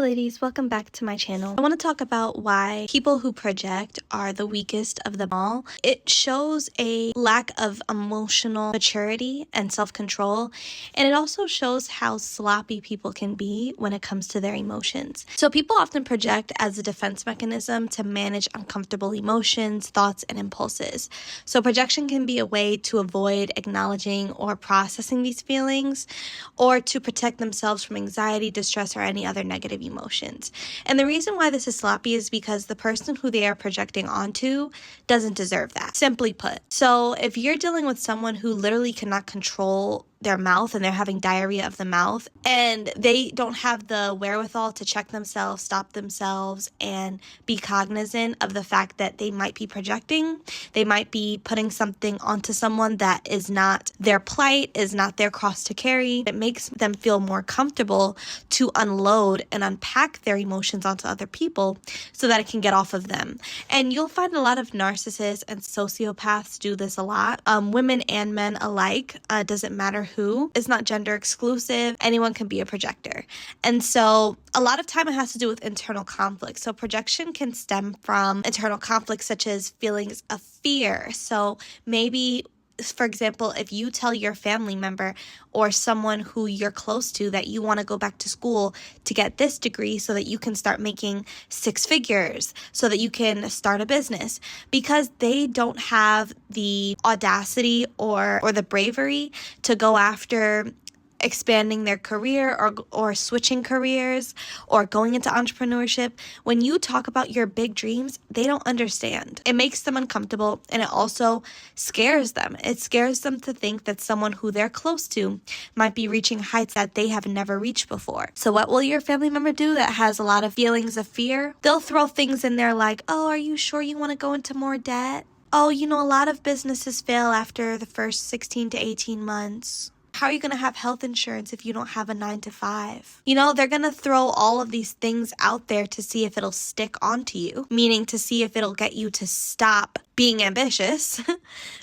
ladies, welcome back to my channel. I want to talk about why people who project are the weakest of them all. It shows a lack of emotional maturity and self-control, and it also shows how sloppy people can be when it comes to their emotions. So people often project as a defense mechanism to manage uncomfortable emotions, thoughts, and impulses. So projection can be a way to avoid acknowledging or processing these feelings, or to protect themselves from anxiety, distress, or any other negative emotions. And the reason why this is sloppy is because the person who they are projecting onto doesn't deserve that, simply put. So if you're dealing with someone who literally cannot control their mouth and they're having diarrhea of the mouth and they don't have the wherewithal to check themselves, stop themselves, and be cognizant of the fact that they might be projecting, they might be putting something onto someone that is not their plight, is not their cross to carry. It makes them feel more comfortable to unload and unpack their emotions onto other people so that it can get off of them. And you'll find a lot of narcissists and sociopaths do this a lot. Women and men alike, doesn't matter who. It's not gender exclusive. Anyone can be a projector. And so a lot of time it has to do with internal conflict. So projection can stem from internal conflicts such as feelings of fear. So maybe, for example, if you tell your family member or someone who you're close to that you want to go back to school to get this degree so that you can start making six figures, so that you can start a business, because they don't have the audacity or the bravery to go after expanding their career or switching careers or going into entrepreneurship. When you talk about your big dreams, they don't understand. It makes them uncomfortable, and it also scares them. It scares them to think that someone who they're close to might be reaching heights that they have never reached before. So what will your family member do that has a lot of feelings of fear? They'll throw things in there like, oh, are you sure you want to go into more debt? Oh, a lot of businesses fail after the first 16 to 18 months. How are you going to have health insurance if you don't have a 9-to-5? They're going to throw all of these things out there to see if it'll stick onto you, meaning to see if it'll get you to stop being ambitious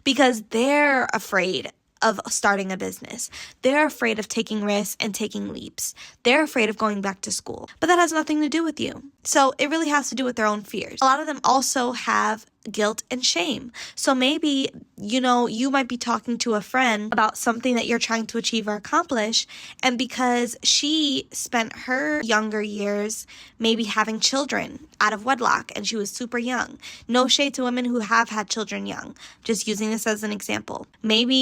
because they're afraid of starting a business. They're afraid of taking risks and taking leaps. They're afraid of going back to school. But that has nothing to do with you. So it really has to do with their own fears. A lot of them also have guilt and shame. So maybe, you might be talking to a friend about something that you're trying to achieve or accomplish, and because she spent her younger years maybe having children out of wedlock and she was super young. No shade to women who have had children young. Just using this as an example. Maybe,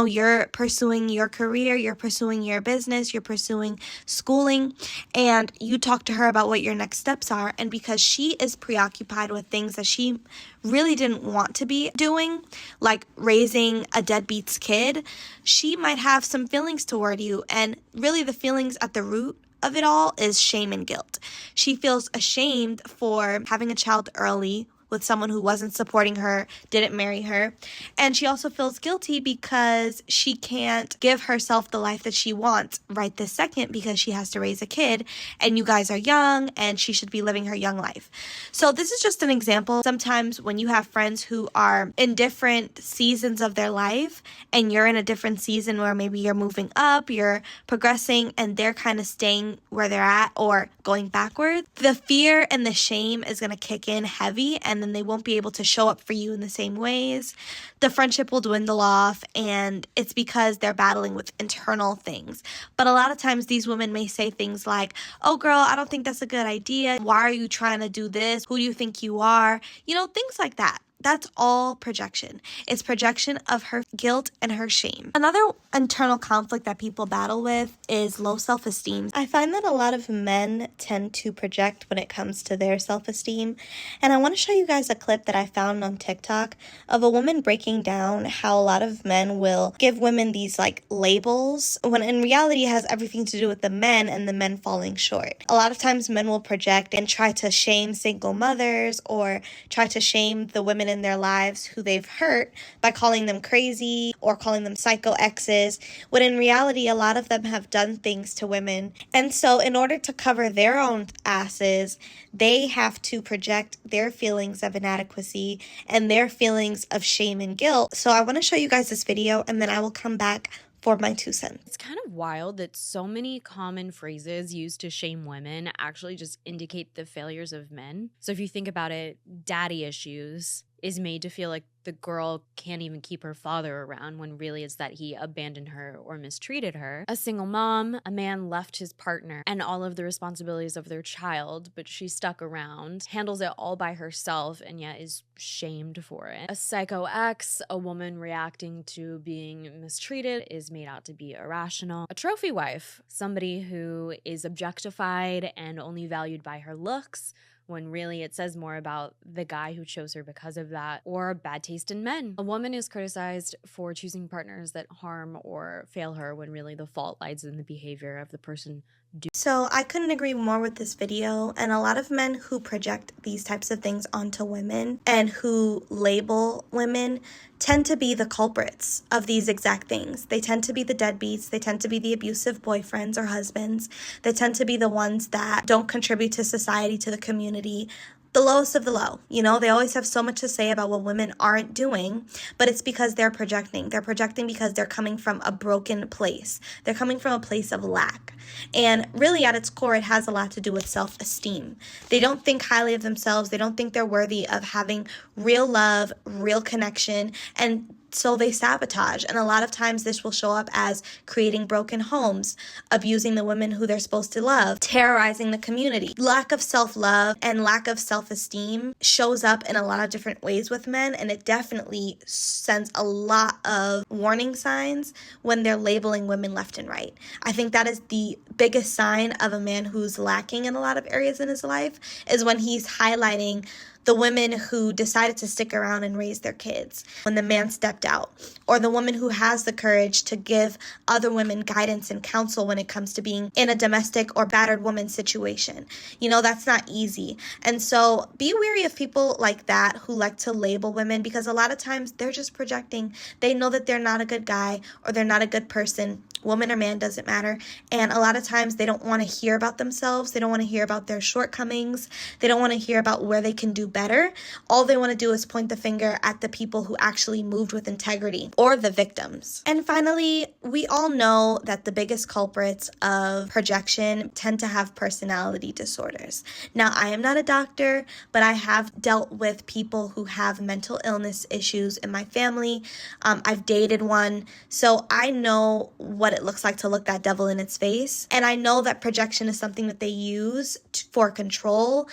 you're pursuing your career, you're pursuing your business, you're pursuing schooling, and you talk to her about what your next steps are, and because she is preoccupied with things that she really didn't want to be doing, like raising a deadbeat's kid, she might have some feelings toward you. And really the feelings at the root of it all is shame and guilt. She feels ashamed for having a child early with someone who wasn't supporting her, didn't marry her. And she also feels guilty because she can't give herself the life that she wants right this second because she has to raise a kid and you guys are young and she should be living her young life. So this is just an example. Sometimes when you have friends who are in different seasons of their life and you're in a different season where maybe you're moving up, you're progressing, and they're kind of staying where they're at or going backwards, the fear and the shame is going to kick in heavy, and then they won't be able to show up for you in the same ways. The friendship will dwindle off, and it's because they're battling with internal things. But a lot of times these women may say things like, oh girl, I don't think that's a good idea. Why are you trying to do this? Who do you think you are? Things like that. That's all projection. It's projection of her guilt and her shame. Another internal conflict that people battle with is low self-esteem. I find that a lot of men tend to project when it comes to their self-esteem. And I want to show you guys a clip that I found on TikTok of a woman breaking down how a lot of men will give women these labels, when in reality it has everything to do with the men and the men falling short. A lot of times men will project and try to shame single mothers or try to shame the women in their lives who they've hurt by calling them crazy or calling them psycho exes, when in reality a lot of them have done things to women. And so in order to cover their own asses, they have to project their feelings of inadequacy and their feelings of shame and guilt. So I want to show you guys this video, and then I will come back for my 2 cents. It's kind of wild that so many common phrases used to shame women actually just indicate the failures of men. So if you think about it, daddy issues is made to feel like the girl can't even keep her father around when really it's that he abandoned her or mistreated her. A single mom, a man left his partner and all of the responsibilities of their child, but she stuck around, handles it all by herself, and yet is shamed for it. A psycho ex, a woman reacting to being mistreated, is made out to be irrational. A trophy wife, somebody who is objectified and only valued by her looks, when really it says more about the guy who chose her because of that. Or bad taste in men. A woman is criticized for choosing partners that harm or fail her when really the fault lies in the behavior of the person doing. So I couldn't agree more with this video, and a lot of men who project these types of things onto women and who label women tend to be the culprits of these exact things. They tend to be the deadbeats. They tend to be the abusive boyfriends or husbands. They tend to be the ones that don't contribute to society, to the community. The lowest of the low. You know, they always have so much to say about what women aren't doing, but it's because they're projecting. They're projecting because they're coming from a broken place. They're coming from a place of lack. And really at its core, it has a lot to do with self-esteem. They don't think highly of themselves. They don't think they're worthy of having real love, real connection, and so they sabotage. And a lot of times this will show up as creating broken homes, abusing the women who they're supposed to love, terrorizing the community. Lack of self-love and lack of self-esteem shows up in a lot of different ways with men, and it definitely sends a lot of warning signs when they're labeling women left and right. I think that is the biggest sign of a man who's lacking in a lot of areas in his life, is when he's highlighting the women who decided to stick around and raise their kids when the man stepped out, or the woman who has the courage to give other women guidance and counsel when it comes to being in a domestic or battered woman situation. You know, that's not easy. And so be wary of people like that who like to label women, because a lot of times they're just projecting. They know that they're not a good guy or they're not a good person. Woman or man, doesn't matter. And a lot of times they don't want to hear about themselves. They don't want to hear about their shortcomings. They don't want to hear about where they can do better. All they want to do is point the finger at the people who actually moved with integrity, or the victims. And finally, we all know that the biggest culprits of projection tend to have personality disorders. Now, I am not a doctor, but I have dealt with people who have mental illness issues in my family. I've dated one, so I know what it looks like to look that devil in its face. And I know that projection is something that they use for control,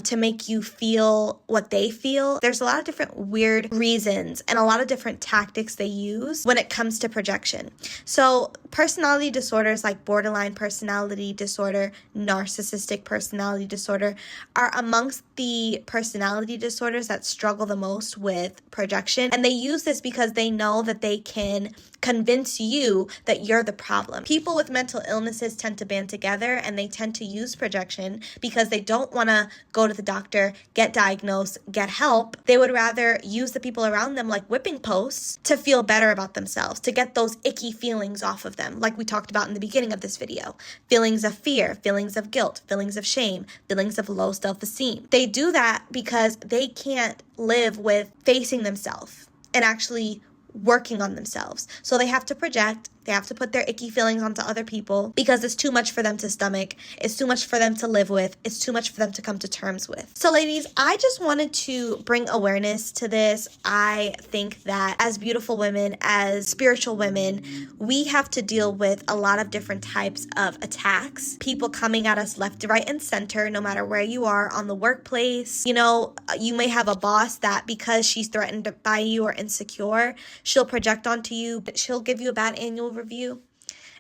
to make you feel what they feel. There's a lot of different weird reasons and a lot of different tactics they use when it comes to projection. So personality disorders like borderline personality disorder, narcissistic personality disorder are amongst the personality disorders that struggle the most with projection. And they use this because they know that they can convince you that you're the problem. People with mental illnesses tend to band together, and they tend to use projection because they don't want to go to the doctor, get diagnosed, get help. They would rather use the people around them like whipping posts to feel better about themselves, to get those icky feelings off of them, like we talked about in the beginning of this video. Feelings of fear, feelings of guilt, feelings of shame, feelings of low self-esteem. They do that because they can't live with facing themselves and actually working on themselves. So they have to project. They have to put their icky feelings onto other people because it's too much for them to stomach. It's too much for them to live with. It's too much for them to come to terms with. So ladies, I just wanted to bring awareness to this. I think that as beautiful women, as spiritual women, we have to deal with a lot of different types of attacks. People coming at us left, right, and center, no matter where you are on the workplace. You know, you may have a boss that because she's threatened by you or insecure, she'll project onto you, but she'll give you a bad annual review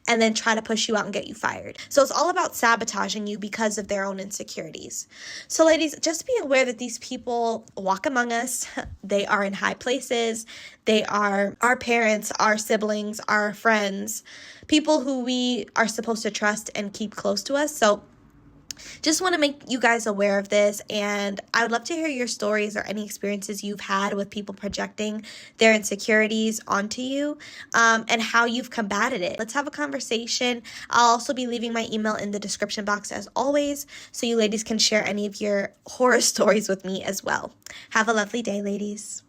and then try to push you out and get you fired. So it's all about sabotaging you because of their own insecurities. So ladies, just be aware that these people walk among us. They are in high places. They are our parents, our siblings, our friends, people who we are supposed to trust and keep close to us. So just want to make you guys aware of this, and I would love to hear your stories or any experiences you've had with people projecting their insecurities onto you, and how you've combated it. Let's have a conversation. I'll also be leaving my email in the description box as always, so you ladies can share any of your horror stories with me as well. Have a lovely day, ladies.